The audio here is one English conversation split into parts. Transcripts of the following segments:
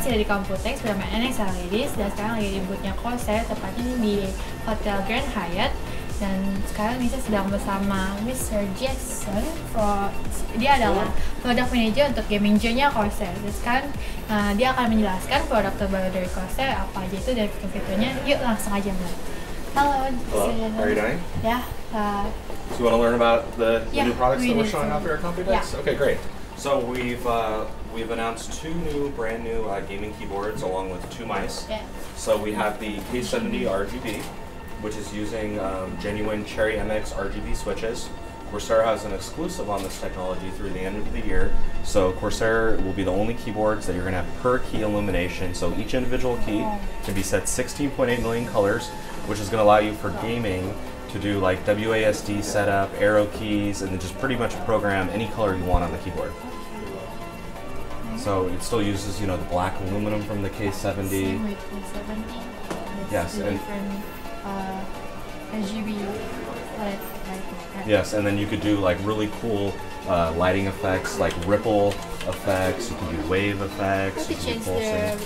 masih ada di Computex bernama NXA-Ladies dan sekarang lagi di booth-nya Corsair, tepatnya di Hotel Grand Hyatt. Dan sekarang Nisa sedang bersama Mr. Jason. Dia adalah produk manager untuk gaming gear-nya Corsair. Dan sekarang dia akan menjelaskan produk terbaru dari Corsair apa aja itu dan fitur-fiturnya. Yuk langsung aja mulai. Halo. Hello. How are you doing? Yeah. So you want to learn about the new products that we're showing off here at Computex? Yeah. Okay, great. So we've announced two brand new gaming keyboards along with two mice. Yeah. So we have the K70 RGB, which is using genuine Cherry MX RGB switches. Corsair has an exclusive on this technology through the end of the year. So Corsair will be the only keyboards that you're going to have per key illumination. So each individual key can be set 16.8 million colors, which is going to allow you for gaming to do like WASD setup, arrow keys, and then just pretty much program any color you want on the keyboard. So it still uses, you know, the black aluminum from the K70. Same with K70. Yes, and different RGB lighting. Right? yes, and then you could do like really cool lighting effects, like ripple effects. You can do wave effects. How to change the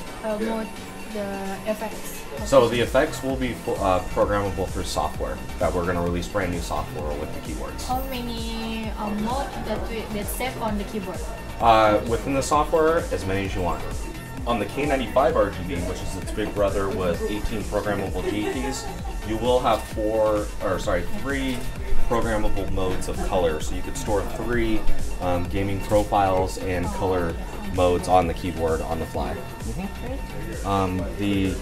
mode, the effects? So the effects will be programmable through software that we're going to release brand new software with the keyboards. How many modes that's set on the keyboard? Within the software, as many as you want. On the K95 RGB, which is its big brother with 18 programmable G keys, you will have three programmable modes of color. So you could store three gaming profiles and color modes on the keyboard on the fly. The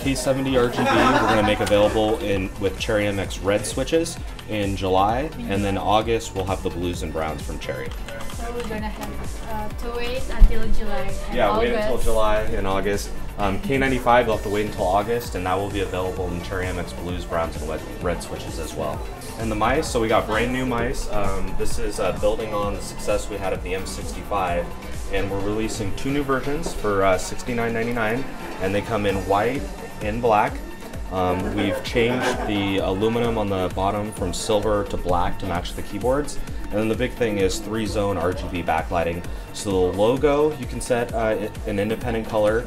K70 RGB we're going to make available with Cherry MX red switches in July, and then August we'll have the blues and browns from Cherry. So we're gonna have to wait until July and Yeah, August. wait until July and August. K95 you'll have to wait until August, and that will be available in Cherry MX blues, browns, and red switches as well. And the mice, so we got brand new mice. This is building on the success we had of the M65, and we're releasing two new versions for $69.99, and they come in white and black. We've changed the aluminum on the bottom from silver to black to match the keyboards. And then the big thing is 3-zone RGB backlighting. So the logo, you can set an independent color.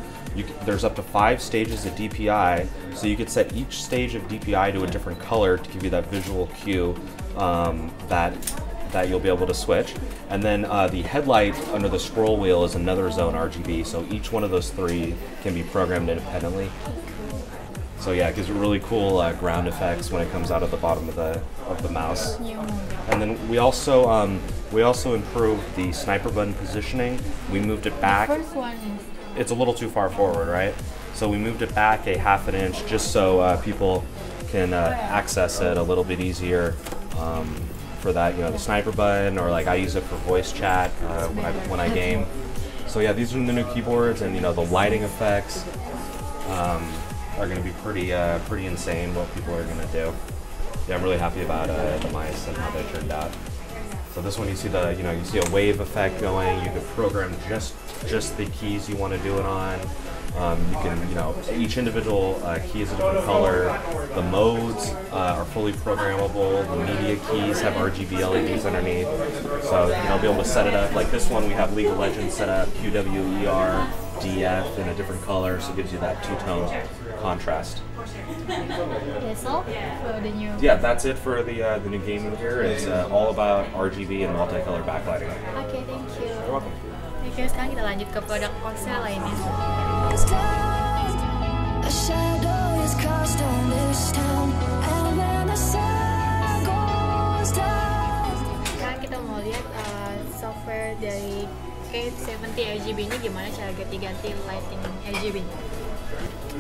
There's up to 5 stages of DPI, so you could set each stage of DPI to a different color to give you that visual cue that you'll be able to switch. And then the headlight under the scroll wheel is another zone RGB, so each one of those three can be programmed independently. So yeah, it gives really cool ground effects when it comes out of the bottom of the mouse. And then we also improved the sniper button positioning. We moved it back. The first one is It's a little too far forward, right? So we moved it back a ½ inch just so people can access it a little bit easier for that, you know, the sniper button, or like I use it for voice chat when I game. So yeah, these are the new keyboards, and you know the lighting effects are going to be pretty insane. What people are going to do. Yeah, I'm really happy about the mice and how they turned out. So this one, you see a wave effect going. You can program just the keys you want to do it on. You can, each individual key is a different color. The modes are fully programmable. The media keys have RGB LEDs underneath. So be able to set it up. Like this one, we have League of Legends set up, QWER, DF in a different color, so it gives you that two-tone contrast. that's all for the new. Yeah, that's it for the new gaming gear. It's all about RGB and multicolor backlighting. Okay, thank you. You're welcome. Oke, sekarang kita lanjut ke produk Corsair lainnya. Sekarang kita mau lihat software dari K70 RGB ini gimana cara ganti-ganti lighting RGB-nya.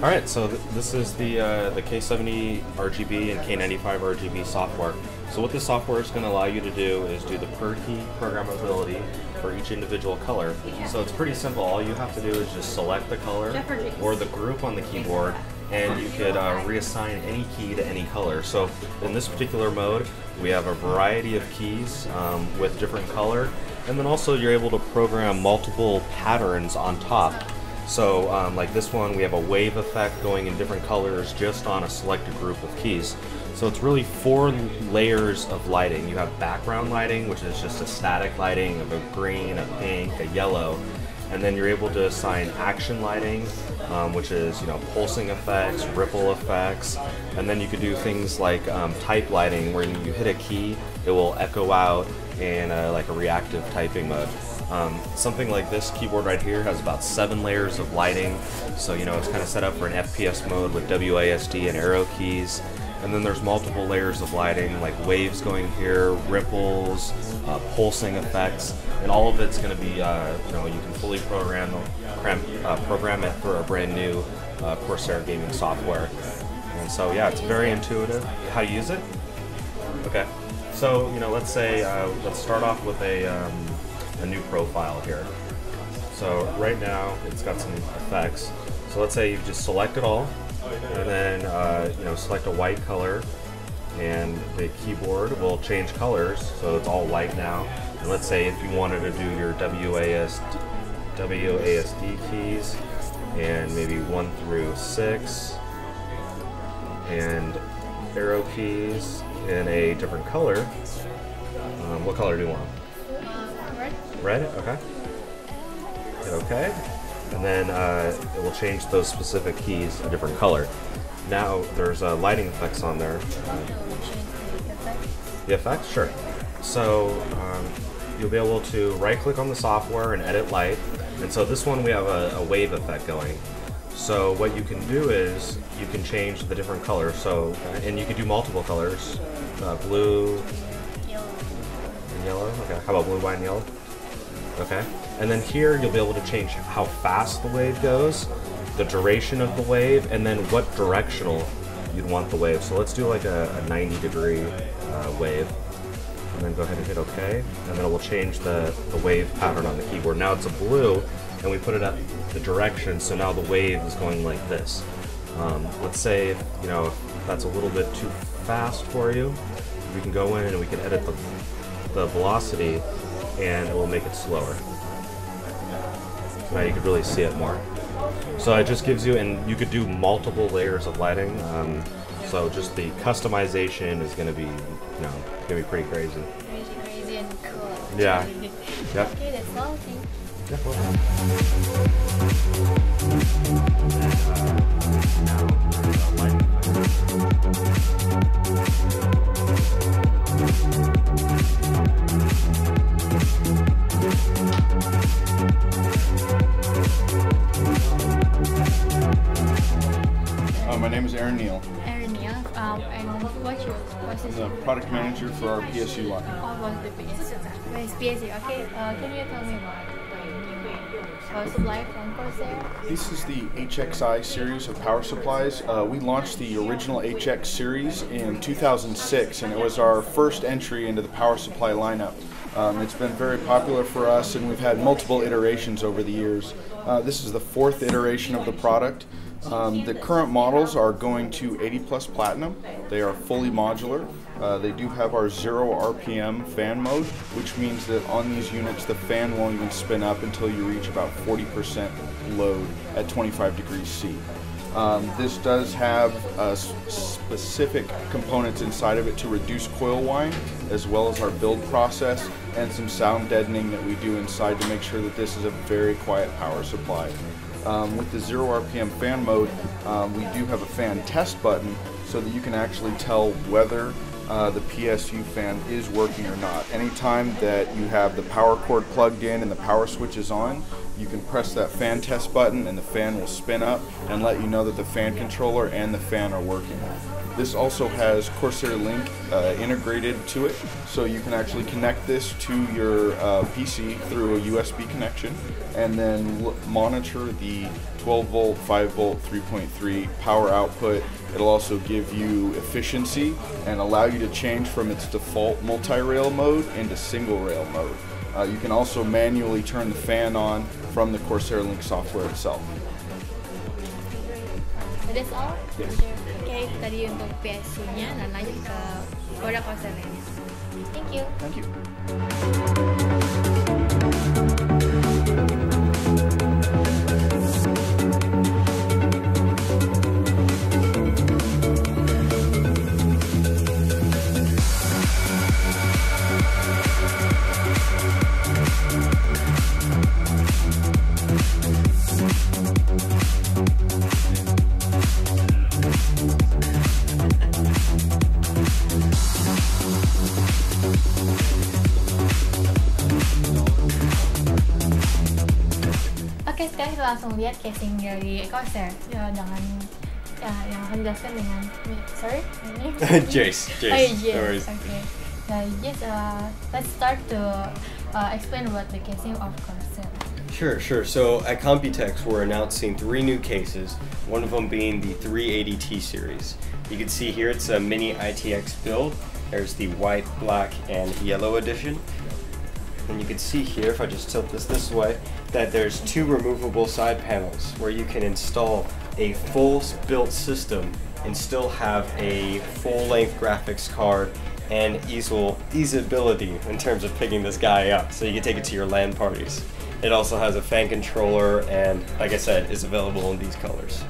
Alright, so this is the K70 RGB and K95 RGB software. So what this software is going to allow you to do is do the per key programmability for each individual color. So it's pretty simple. All you have to do is just select the color or the group on the keyboard, and you could reassign any key to any color. So in this particular mode, we have a variety of keys with different color, and then also you're able to program multiple patterns on top. So like this one, we have a wave effect going in different colors just on a selected group of keys. So it's really 4 layers of lighting. You have background lighting, which is just a static lighting of a green, a pink, a yellow. and then you're able to assign action lighting, which is pulsing effects, ripple effects, and then you could do things like type lighting, where you hit a key, it will echo out in like a reactive typing mode. Something like this keyboard right here has about 7 layers of lighting, so it's kind of set up for an FPS mode with WASD and arrow keys. And then there's multiple layers of lighting, like waves going here, ripples, pulsing effects, and all of it's going to be, you can fully program it for a brand new Corsair gaming software. And so yeah, it's very intuitive. How to use it? Okay, so let's say let's start off with a new profile here. So right now it's got some effects. So let's say you just select it all, and then select a white color, and the keyboard will change colors, so it's all white now. And let's say if you wanted to do your WASD keys, and maybe 1 through 6, and arrow keys in a different color. What color do you want? Red. Red? Okay. Hit OK. And then it will change those specific keys a different color. Now there's lighting effects on there. The effects? Sure. So you'll be able to right click on the software and edit light. And so this one we have a wave effect going. So what you can do is you can change the different colors. So, and you can do multiple colors. Blue, and yellow. Okay, how about blue, white, and yellow? Okay. And then here you'll be able to change how fast the wave goes, the duration of the wave, and then what directional you'd want the wave. So let's do like a 90-degree wave. And then go ahead and hit OK. And then it will change the wave pattern on the keyboard. Now it's a blue, and we put it at the direction, so now the wave is going like this. Let's say if, that's a little bit too fast for you, we can go in and we can edit the velocity, and it will make it slower. So now you can really see it more. So it just gives you, and you could do multiple layers of lighting. So just the customization is going to be, pretty crazy. Crazy and cool. Yeah. Yep. Okay, that's all. Thank you. Yeah, well. My name is Aaron Neal. Aaron Neal, and what's your position? I'm the product manager for our PSU line. What's the PSU? Okay, can you tell me about the new power supply from Corsair? This is the HXI series of power supplies. We launched the original HX series in 2006, and it was our first entry into the power supply lineup. It's been very popular for us, and we've had multiple iterations over the years. This is the 4th iteration of the product. The current models are going to 80 plus platinum. They are fully modular. They do have our 0 RPM fan mode, which means that on these units the fan won't even spin up until you reach about 40% load at 25 degrees C. This does have specific components inside of it to reduce coil whine, as well as our build process and some sound deadening that we do inside to make sure that this is a very quiet power supply. With the 0 RPM fan mode, we do have a fan test button so that you can actually tell whether the PSU fan is working or not. Anytime that you have the power cord plugged in and the power switch is on, you can press that fan test button and the fan will spin up and let you know that the fan controller and the fan are working. This also has Corsair Link integrated to it, so you can actually connect this to your PC through a USB connection and then monitor the 12 volt, 5 volt, 3.3 power output. It'll also give you efficiency and allow you to change from its default multi-rail mode into single rail mode. You can also manually turn the fan on from the Corsair Link software itself. That's all? Yes. Oke, tadi untuk PSU-nya, dan lanjut ke produk Corsair lainnya. Thank you. Thank you. Oke, sekarang kita langsung lihat casing dari Corsair dengan yang akan dijelaskan dengan ini Jace. Oh, Jace. Okay. Yes, let's start to explain about the casing of Corsair. Sure. So at Computex, we're announcing 3 new cases, one of them being the 380T series. You can see here it's a mini ITX build. There's the white, black, and yellow edition. And you can see here, if I just tilt this way, that there's 2 removable side panels where you can install a full built system and still have a full-length graphics card and easeability in terms of picking this guy up, so you can take it to your LAN parties. It also has a fan controller and, like I said, is available in these colors.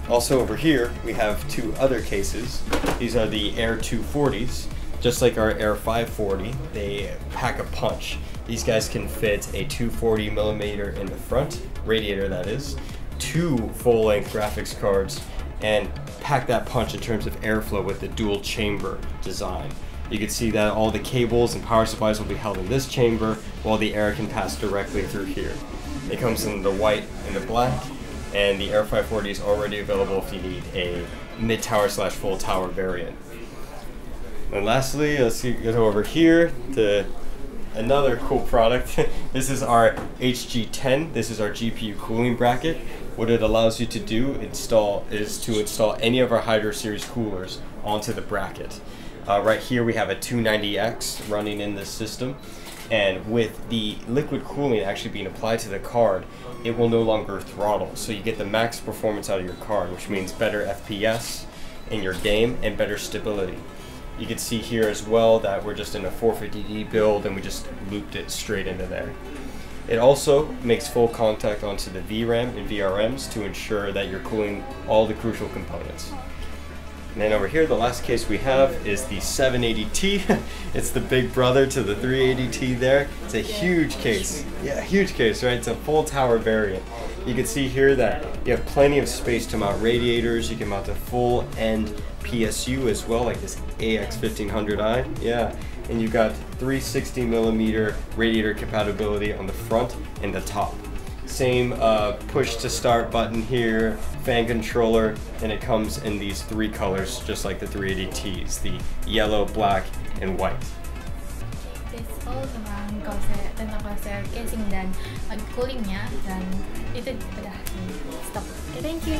Also over here, we have 2 other cases. These are the Air 240s. Just like our Air 540, they pack a punch. These guys can fit a 240mm in the front, radiator that is, 2 full-length graphics cards, and pack that punch in terms of airflow with the dual chamber design. You can see that all the cables and power supplies will be held in this chamber, while the air can pass directly through here. It comes in the white and the black, and the Air 540 is already available if you need a mid-tower / full tower variant. And lastly, let's go over here to another cool product. This is our HG10. This is our GPU cooling bracket. What it allows you to do is to install any of our Hydro series coolers onto the bracket. Right here we have a 290X running in this system, and with the liquid cooling actually being applied to the card, it will no longer throttle, so you get the max performance out of your card, which means better FPS in your game and better stability. You can see here as well that we're just in a 450D build and we just looped it straight into there. It also makes full contact onto the VRAM and VRMs to ensure that you're cooling all the crucial components. And then over here, the last case we have is the 780T. It's the big brother to the 380T there. It's a huge case. Yeah, huge case, right? It's a full tower variant. You can see here that you have plenty of space to mount radiators. You can mount a full end PSU as well, like this AX1500i. Yeah, and you've got 360mm radiator compatibility on the front and the top. Same push to start button here, fan controller, and it comes in these 3 colors just like the 380Ts, the yellow, black, and white. That's all tentang Corsair casing dan coolingnya, dan itu udah stop. Okay, thank you.